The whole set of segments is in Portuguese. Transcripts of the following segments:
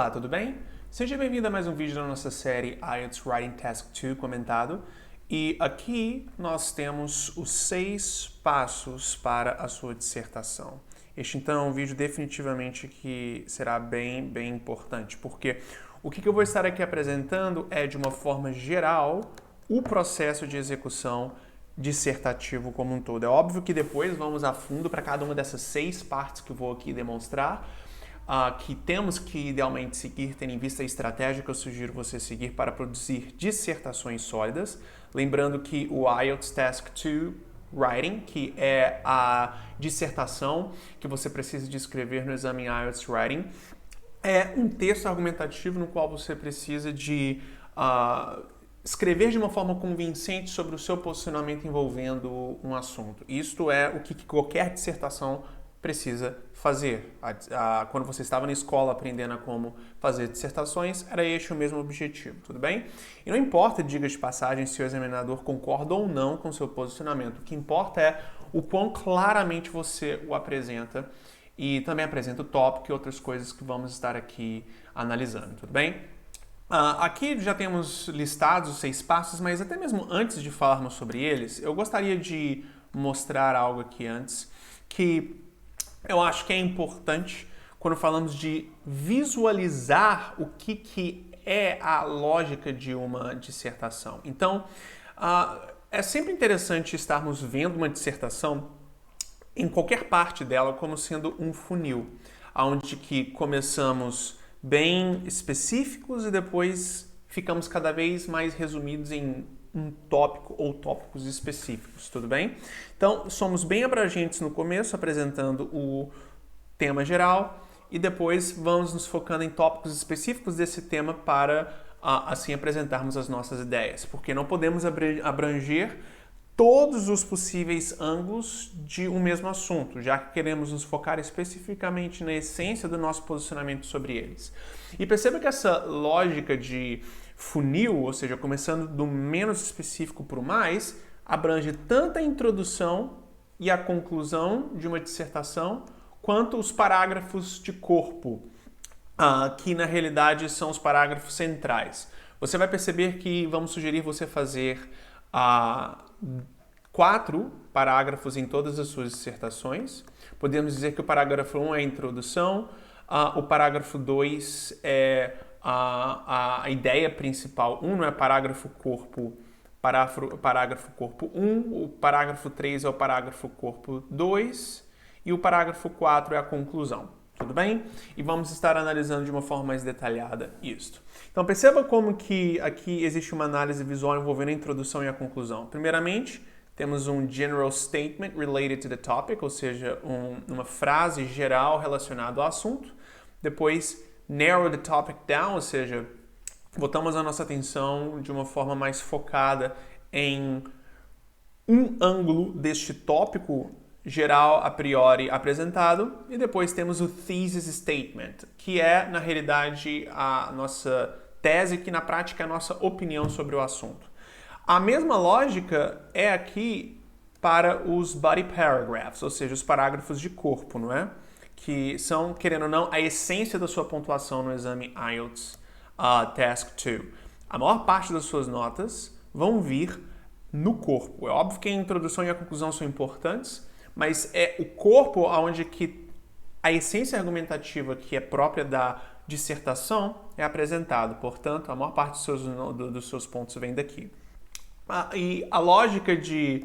Olá, tudo bem? Seja bem-vindo a mais um vídeo da nossa série IELTS Writing Task 2 comentado. E aqui nós temos os 6 passos para a sua dissertação. Este então é um vídeo definitivamente que será bem importante, porque o que eu vou estar aqui apresentando é, de uma forma geral, o processo de execução dissertativo como um todo. É óbvio que depois vamos a fundo para cada uma dessas 6 partes que eu vou aqui demonstrar, que temos que idealmente seguir, tendo em vista a estratégia que eu sugiro você seguir para produzir dissertações sólidas. Lembrando que o IELTS Task 2 Writing, que é a dissertação que você precisa de escrever no exame IELTS Writing, é um texto argumentativo no qual você precisa de escrever de uma forma convincente sobre o seu posicionamento envolvendo um assunto. Isto é o que qualquer dissertação precisa fazer. Quando você estava na escola aprendendo a como fazer dissertações, era este o mesmo objetivo, tudo bem? E não importa, diga de passagem, se o examinador concorda ou não com o seu posicionamento. O que importa é o quão claramente você o apresenta e também apresenta o tópico e outras coisas que vamos estar aqui analisando, tudo bem? Aqui já temos listados os 6 passos, mas até mesmo antes de falarmos sobre eles, eu gostaria de mostrar algo aqui antes, que eu acho que é importante quando falamos de visualizar o que é a lógica de uma dissertação. Então, é sempre interessante estarmos vendo uma dissertação em qualquer parte dela como sendo um funil, onde que começamos bem específicos e depois ficamos cada vez mais resumidos em um tópico ou tópicos específicos, tudo bem? Então, somos bem abrangentes no começo, apresentando o tema geral, e depois vamos nos focando em tópicos específicos desse tema para, assim, apresentarmos as nossas ideias, porque não podemos abranger todos os possíveis ângulos de um mesmo assunto, já que queremos nos focar especificamente na essência do nosso posicionamento sobre eles. E perceba que essa lógica de funil, ou seja, começando do menos específico para o mais, abrange tanto a introdução e a conclusão de uma dissertação, quanto os parágrafos de corpo, que na realidade são os parágrafos centrais. Você vai perceber que vamos sugerir você fazer 4 parágrafos em todas as suas dissertações. Podemos dizer que o parágrafo 1 é a introdução, o parágrafo 2 é a ideia principal. 1 não é parágrafo corpo 1, o parágrafo 3 é o parágrafo corpo 2 e o parágrafo 4 é a conclusão. Tudo bem? E vamos estar analisando de uma forma mais detalhada isto. Então perceba como que aqui existe uma análise visual envolvendo a introdução e a conclusão. Primeiramente, temos um general statement related to the topic, ou seja, uma frase geral relacionada ao assunto. Depois, narrow the topic down, ou seja, botamos a nossa atenção de uma forma mais focada em um ângulo deste tópico geral a priori apresentado. E depois temos o thesis statement, que é, na realidade, a nossa tese, que na prática é a nossa opinião sobre o assunto. A mesma lógica é aqui para os body paragraphs, ou seja, os parágrafos de corpo, não é? Que são, querendo ou não, a essência da sua pontuação no exame IELTS Task 2. A maior parte das suas notas vão vir no corpo. É óbvio que a introdução e a conclusão são importantes, mas é o corpo onde que a essência argumentativa que é própria da dissertação é apresentada. Portanto, a maior parte dos seus pontos vem daqui. E a lógica de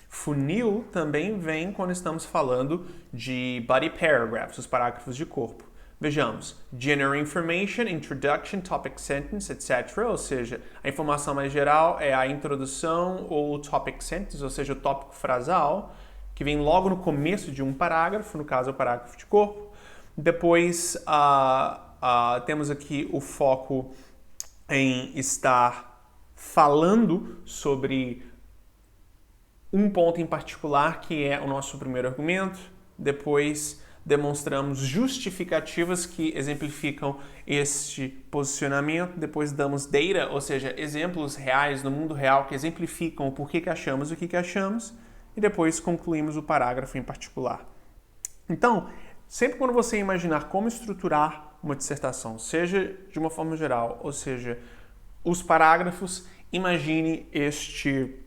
funil também vem quando estamos falando de body paragraphs, os parágrafos de corpo. Vejamos, general information, introduction, topic sentence, etc. Ou seja, a informação mais geral é a introdução ou topic sentence, ou seja, o tópico frasal, que vem logo no começo de um parágrafo, no caso é o parágrafo de corpo. Depois temos aqui o foco em estar falando sobre um ponto em particular, que é o nosso primeiro argumento. Depois demonstramos justificativas que exemplificam este posicionamento. Depois damos data, ou seja, exemplos reais no mundo real que exemplificam o porquê que achamos o que achamos. E depois concluímos o parágrafo em particular. Então, sempre quando você imaginar como estruturar uma dissertação, seja de uma forma geral, ou seja, os parágrafos, imagine este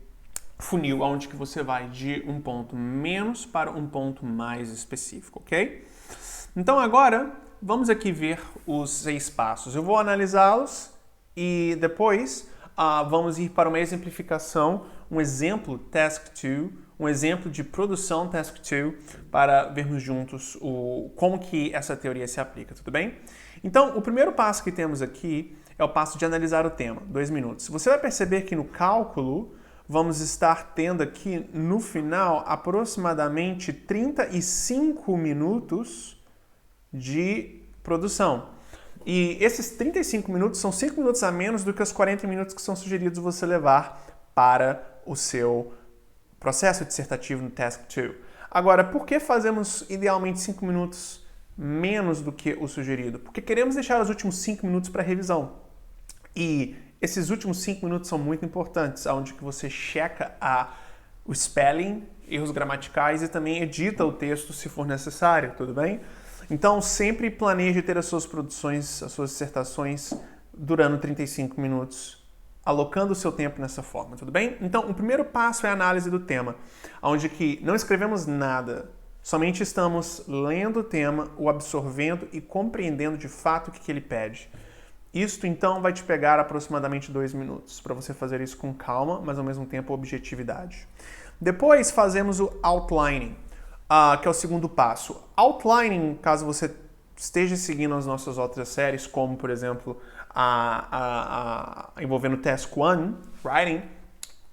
funil onde que você vai de um ponto menos para um ponto mais específico, ok? Então agora, vamos aqui ver os 6 passos. Eu vou analisá-los e depois vamos ir para uma exemplificação, um exemplo, Task 2, um exemplo de produção Task 2, para vermos juntos como que essa teoria se aplica, tudo bem? Então, o primeiro passo que temos aqui é o passo de analisar o tema, 2 minutos. Você vai perceber que no cálculo, vamos estar tendo aqui no final aproximadamente 35 minutos de produção. E esses 35 minutos são 5 minutos a menos do que os 40 minutos que são sugeridos você levar para o seu processo dissertativo no Task 2. Agora, por que fazemos idealmente 5 minutos menos do que o sugerido? Porque queremos deixar os últimos 5 minutos para revisão. E esses últimos 5 minutos são muito importantes, onde que você checa o spelling, erros gramaticais e também edita o texto se for necessário, tudo bem? Então, sempre planeje ter as suas produções, as suas dissertações durando 35 minutos, alocando o seu tempo nessa forma, tudo bem? Então, o primeiro passo é a análise do tema, onde que não escrevemos nada, somente estamos lendo o tema, o absorvendo e compreendendo de fato o que ele pede. Isto, então, vai te pegar aproximadamente 2 minutos, para você fazer isso com calma, mas ao mesmo tempo objetividade. Depois, fazemos o outlining, que é o segundo passo. Outlining, caso você esteja seguindo as nossas outras séries, como, por exemplo, envolvendo Task 1, Writing,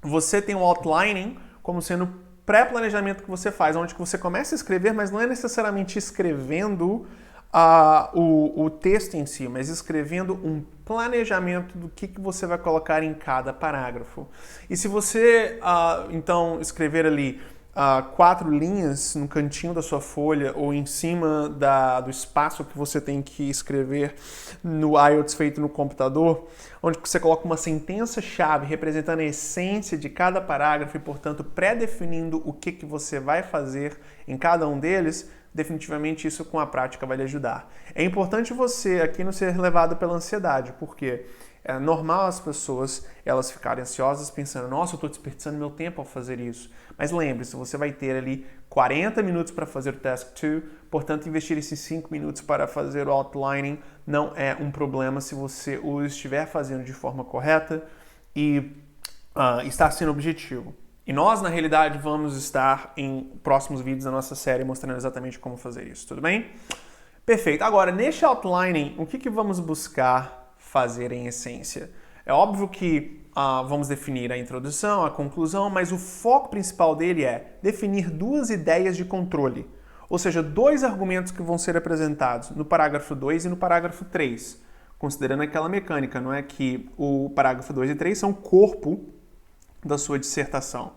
você tem o outlining como sendo pré-planejamento que você faz, onde você começa a escrever, mas não é necessariamente escrevendo o texto em si, mas escrevendo um planejamento do que você vai colocar em cada parágrafo. E se você, então, escrever ali 4 linhas no cantinho da sua folha ou em cima do espaço que você tem que escrever no IELTS feito no computador, onde você coloca uma sentença-chave representando a essência de cada parágrafo e, portanto, pré-definindo o que você vai fazer em cada um deles, definitivamente isso com a prática vai lhe ajudar. É importante você aqui não ser levado pela ansiedade, porque é normal as pessoas elas ficarem ansiosas pensando, nossa, eu estou desperdiçando meu tempo ao fazer isso. Mas lembre-se, você vai ter ali 40 minutos para fazer o Task 2, portanto, investir esses 5 minutos para fazer o outlining não é um problema se você o estiver fazendo de forma correta e está sendo objetivo. E nós, na realidade, vamos estar em próximos vídeos da nossa série mostrando exatamente como fazer isso, tudo bem? Perfeito. Agora, neste outlining, o que vamos buscar fazer em essência? É óbvio que vamos definir a introdução, a conclusão, mas o foco principal dele é definir 2 ideias de controle, ou seja, 2 argumentos que vão ser apresentados no parágrafo 2 e no parágrafo 3, considerando aquela mecânica, não é que o parágrafo 2 e 3 são o corpo da sua dissertação.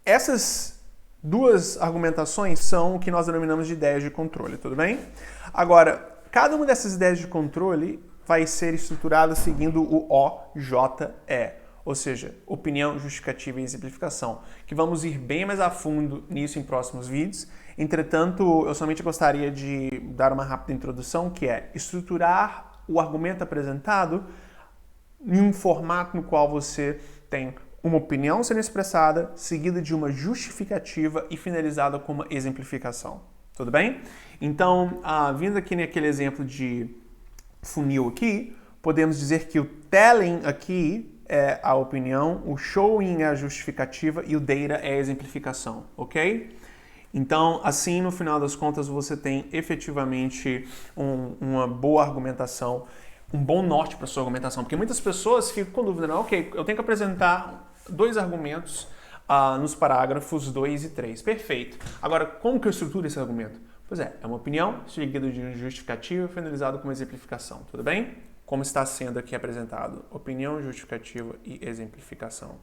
Essas 2 argumentações são o que nós denominamos de ideias de controle, tudo bem? Agora, cada uma dessas ideias de controle vai ser estruturada seguindo o OJE, ou seja, opinião, justificativa e exemplificação, que vamos ir bem mais a fundo nisso em próximos vídeos. Entretanto, eu somente gostaria de dar uma rápida introdução, que é estruturar o argumento apresentado em um formato no qual você tem uma opinião sendo expressada, seguida de uma justificativa e finalizada com uma exemplificação. Tudo bem? Então, vindo aqui naquele exemplo de funil aqui, podemos dizer que o telling aqui é a opinião, o showing é a justificativa e o data é a exemplificação, ok? Então, assim, no final das contas, você tem efetivamente uma boa argumentação, um bom norte para sua argumentação, porque muitas pessoas ficam com dúvida, não, ok, eu tenho que apresentar 2 argumentos nos parágrafos 2 e 3. Perfeito. Agora, como que eu estruturo esse argumento? Pois é uma opinião seguida de justificativa finalizado com uma exemplificação, tudo bem? Como está sendo aqui apresentado, opinião, justificativa e exemplificação.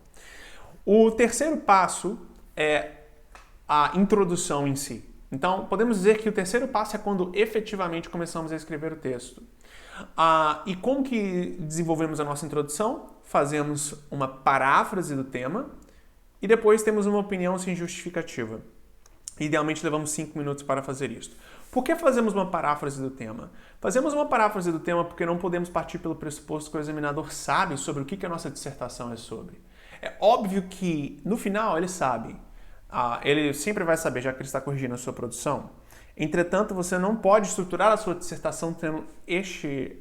O terceiro passo é a introdução em si. Então, podemos dizer que o terceiro passo é quando efetivamente começamos a escrever o texto. E como que desenvolvemos a nossa introdução? Fazemos uma paráfrase do tema e depois temos uma opinião sem justificativa. Idealmente levamos 5 minutos para fazer isso. Por que fazemos uma paráfrase do tema? Fazemos uma paráfrase do tema porque não podemos partir pelo pressuposto que o examinador sabe sobre o que a nossa dissertação é sobre. É óbvio que, no final, ele sabe. Ele sempre vai saber, já que ele está corrigindo a sua produção. Entretanto, você não pode estruturar a sua dissertação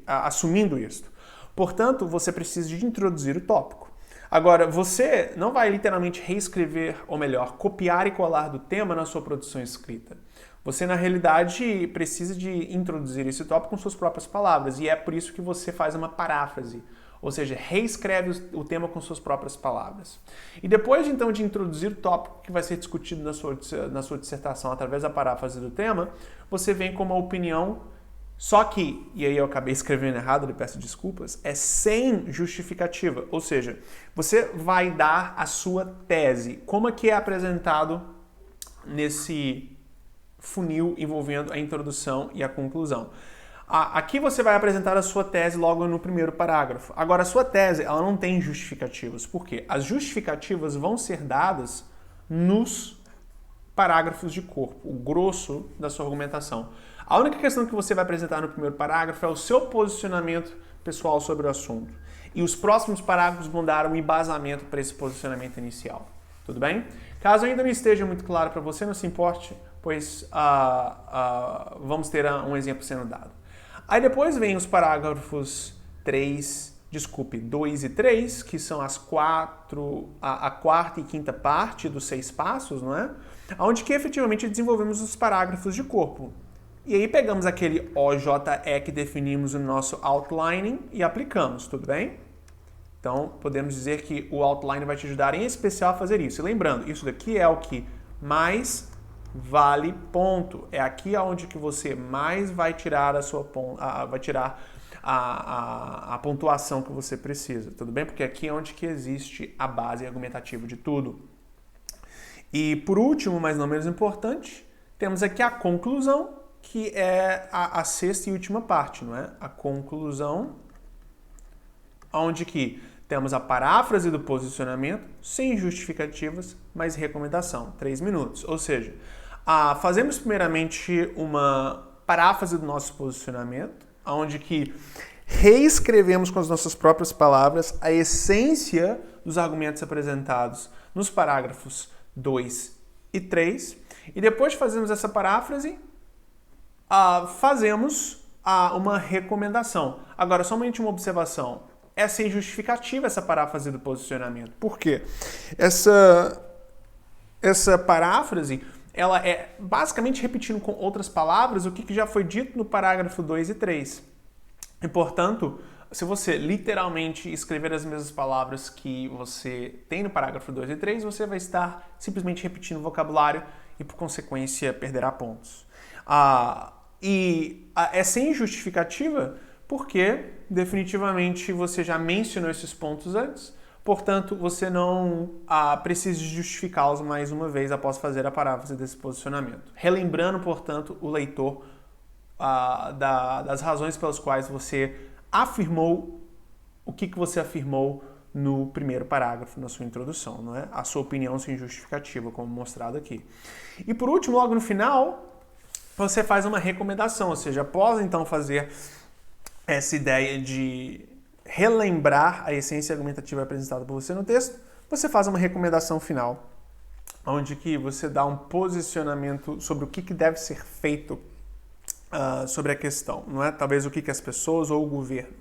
assumindo isto. Portanto, você precisa de introduzir o tópico. Agora, você não vai literalmente reescrever, ou melhor, copiar e colar do tema na sua produção escrita. Você, na realidade, precisa de introduzir esse tópico com suas próprias palavras, e é por isso que você faz uma paráfrase, ou seja, reescreve o tema com suas próprias palavras. E depois, então, de introduzir o tópico que vai ser discutido na sua dissertação através da paráfrase do tema, você vem com uma opinião, só que, e aí eu acabei escrevendo errado, eu peço desculpas, é sem justificativa, ou seja, você vai dar a sua tese, como é que é apresentado nesse funil envolvendo a introdução e a conclusão. Aqui você vai apresentar a sua tese logo no primeiro parágrafo. Agora, a sua tese ela não tem justificativas. Por quê? As justificativas vão ser dadas nos parágrafos de corpo, o grosso da sua argumentação. A única questão que você vai apresentar no primeiro parágrafo é o seu posicionamento pessoal sobre o assunto. E os próximos parágrafos vão dar um embasamento para esse posicionamento inicial. Tudo bem? Caso ainda não esteja muito claro para você, não se importe, pois vamos ter um exemplo sendo dado. Aí depois vem os parágrafos 2 e 3, que são a quarta e quinta parte dos 6 passos, não é? Onde que efetivamente desenvolvemos os parágrafos de corpo. E aí pegamos aquele OJE que definimos no nosso outlining e aplicamos, tudo bem? Então podemos dizer que o outline vai te ajudar em especial a fazer isso. E lembrando, isso daqui é o que mais vale ponto. É aqui onde que você mais vai tirar a pontuação que você precisa, tudo bem? Porque aqui é onde que existe a base argumentativa de tudo. E por último, mas não menos importante, temos aqui a conclusão, que é a sexta e última parte, não é? A conclusão, onde que temos a paráfrase do posicionamento, sem justificativas, mas recomendação, 3 minutos. Ou seja, fazemos primeiramente uma paráfrase do nosso posicionamento, onde que reescrevemos com as nossas próprias palavras a essência dos argumentos apresentados nos parágrafos 2 e 3. E depois de fazermos essa paráfrase, fazemos uma recomendação. Agora, somente uma observação. É sem justificativa essa paráfrase do posicionamento. Por quê? Essa paráfrase ela é basicamente repetindo com outras palavras o que já foi dito no parágrafo 2 e 3. E, portanto, se você literalmente escrever as mesmas palavras que você tem no parágrafo 2 e 3, você vai estar simplesmente repetindo o vocabulário e, por consequência, perderá pontos. É sem justificativa porque, definitivamente, você já mencionou esses pontos antes. Portanto, você não precisa justificá-los mais uma vez após fazer a paráfrase desse posicionamento. Relembrando, portanto, o leitor das razões pelas quais você afirmou o que você afirmou no primeiro parágrafo, na sua introdução, não é? A sua opinião sem justificativa, como mostrado aqui. E por último, logo no final, você faz uma recomendação, ou seja, após então fazer essa ideia de relembrar a essência argumentativa apresentada por você no texto, você faz uma recomendação final, onde que você dá um posicionamento sobre o que deve ser feito sobre a questão, não é? Talvez o que as pessoas ou o governo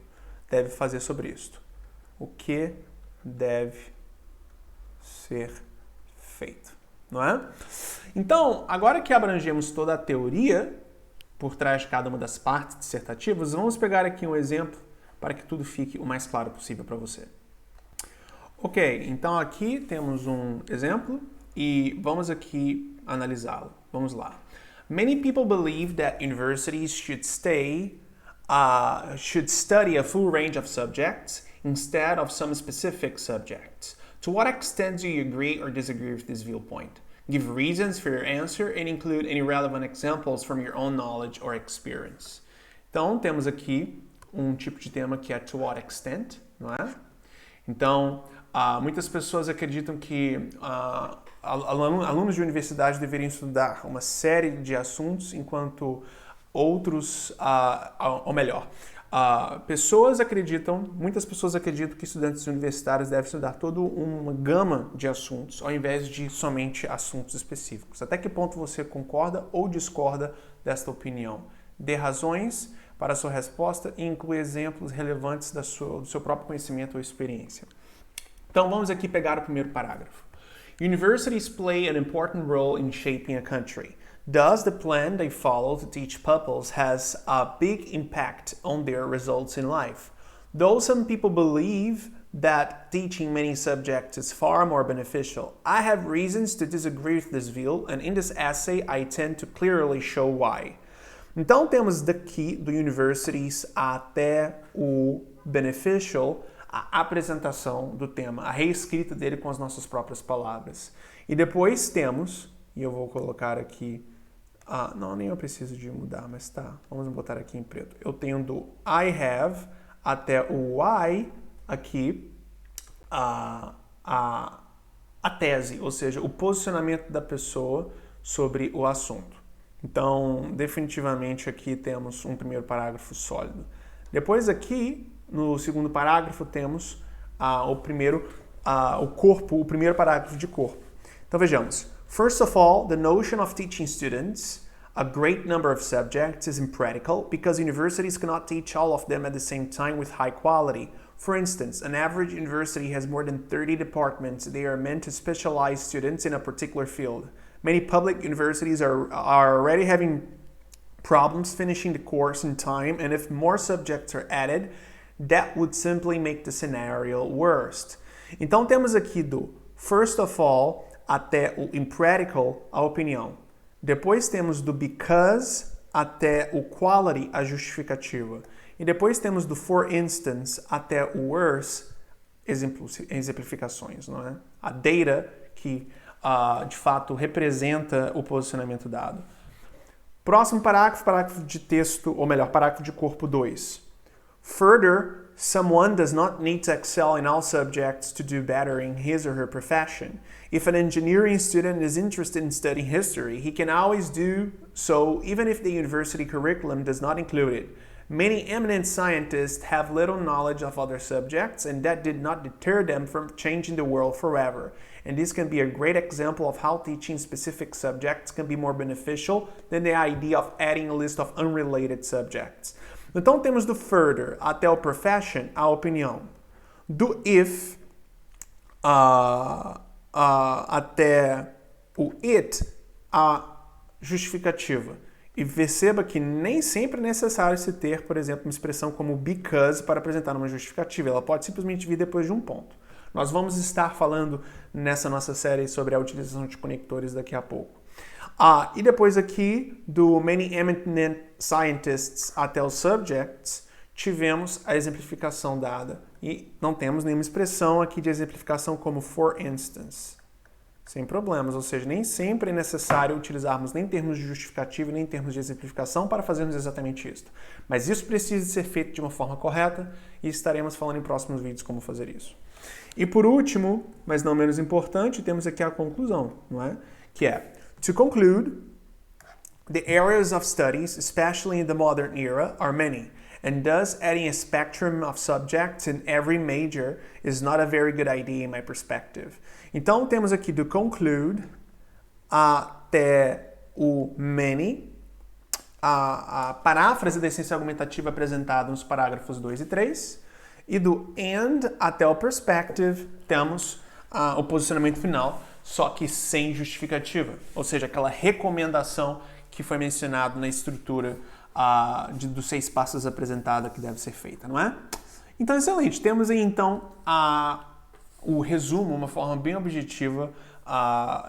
deve fazer sobre isto. O que deve ser feito, não é? Então, agora que abrangemos toda a teoria por trás de cada uma das partes dissertativas, vamos pegar aqui um exemplo para que tudo fique o mais claro possível para você. Ok, então aqui temos um exemplo e vamos aqui analisá-lo. Vamos lá. Many people believe that universities should study a full range of subjects instead of some specific subjects. To what extent do you agree or disagree with this viewpoint? Give reasons for your answer and include any relevant examples from your own knowledge or experience. Então, temos aqui um tipo de tema que é to what extent, não é? Então, muitas pessoas acreditam que alunos de universidade deveriam estudar uma série de assuntos, enquanto outros, ou melhor, muitas pessoas acreditam que estudantes universitários devem estudar toda uma gama de assuntos, ao invés de somente assuntos específicos. Até que ponto você concorda ou discorda desta opinião? Dê razões para a sua resposta e inclui exemplos relevantes do seu próprio conhecimento ou experiência. Então vamos aqui pegar o primeiro parágrafo. Universities play an important role in shaping a country. Thus, the plan they follow to teach pupils has a big impact on their results in life. Though some people believe that teaching many subjects is far more beneficial, I have reasons to disagree with this view, and in this essay I tend to clearly show why. Então temos daqui do Universities até o beneficial, a apresentação do tema, a reescrita dele com as nossas próprias palavras. E depois temos, e eu vou colocar aqui, não, nem eu preciso de mudar, mas tá, vamos botar aqui em preto. Eu tenho do I have até o why aqui, a tese, ou seja, o posicionamento da pessoa sobre o assunto. Então, definitivamente aqui temos um primeiro parágrafo sólido. Depois aqui, no segundo parágrafo, temos o primeiro parágrafo de corpo. Então vejamos. First of all, the notion of teaching students a great number of subjects is impractical because universities cannot teach all of them at the same time with high quality. For instance, an average university has more than 30 departments. They are meant to specialize students in a particular field. Many public universities are already having problems finishing the course in time, and if more subjects are added, that would simply make the scenario worse. Então temos aqui do first of all até o impractical, a opinião. Depois temos do because até o quality, a justificativa. E depois temos do for instance até o worse, exemplificações, não é? A data que de fato representa o posicionamento dado. Próximo parágrafo, parágrafo de texto, ou melhor, parágrafo de corpo 2. Further, someone does not need to excel in all subjects to do better in his or her profession. If an engineering student is interested in studying history, he can always do so even if the university curriculum does not include it. Many eminent scientists have little knowledge of other subjects, and that did not deter them from changing the world forever. And this can be a great example of how teaching specific subjects can be more beneficial than the idea of adding a list of unrelated subjects. Então temos do further até o profession, a opinião. Do if até o it, a justificativa. E perceba que nem sempre é necessário se ter, por exemplo, uma expressão como because para apresentar uma justificativa. Ela pode simplesmente vir depois de um ponto. Nós vamos estar falando nessa nossa série sobre a utilização de conectores daqui a pouco. E depois aqui, do many eminent scientists até os subjects, tivemos a exemplificação dada. E não temos nenhuma expressão aqui de exemplificação como for instance. Sem problemas, ou seja, nem sempre é necessário utilizarmos nem termos de justificativa nem termos de exemplificação para fazermos exatamente isso. Mas isso precisa ser feito de uma forma correta e estaremos falando em próximos vídeos como fazer isso. E por último, mas não menos importante, temos aqui a conclusão, não é? Que é, to conclude, the areas of studies, especially in the modern era, are many, and thus adding a spectrum of subjects in every major is not a very good idea in my perspective. Então temos aqui do conclude até o many, a paráfrase da essência argumentativa apresentada nos parágrafos 2 e 3, e do and até o perspective temos o posicionamento final, só que sem justificativa, ou seja, aquela recomendação que foi mencionado na estrutura dos 6 passos apresentada que deve ser feita, não é? Então, excelente. Temos aí, então, o resumo, uma forma bem objetiva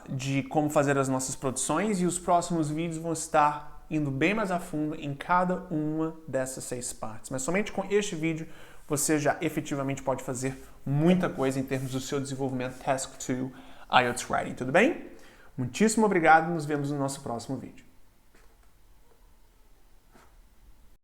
de como fazer as nossas produções, e os próximos vídeos vão estar indo bem mais a fundo em cada uma dessas 6 partes. Mas somente com este vídeo você já efetivamente pode fazer muita coisa em termos do seu desenvolvimento Task 2 IELTS Writing, tudo bem? Muitíssimo obrigado e nos vemos no nosso próximo vídeo.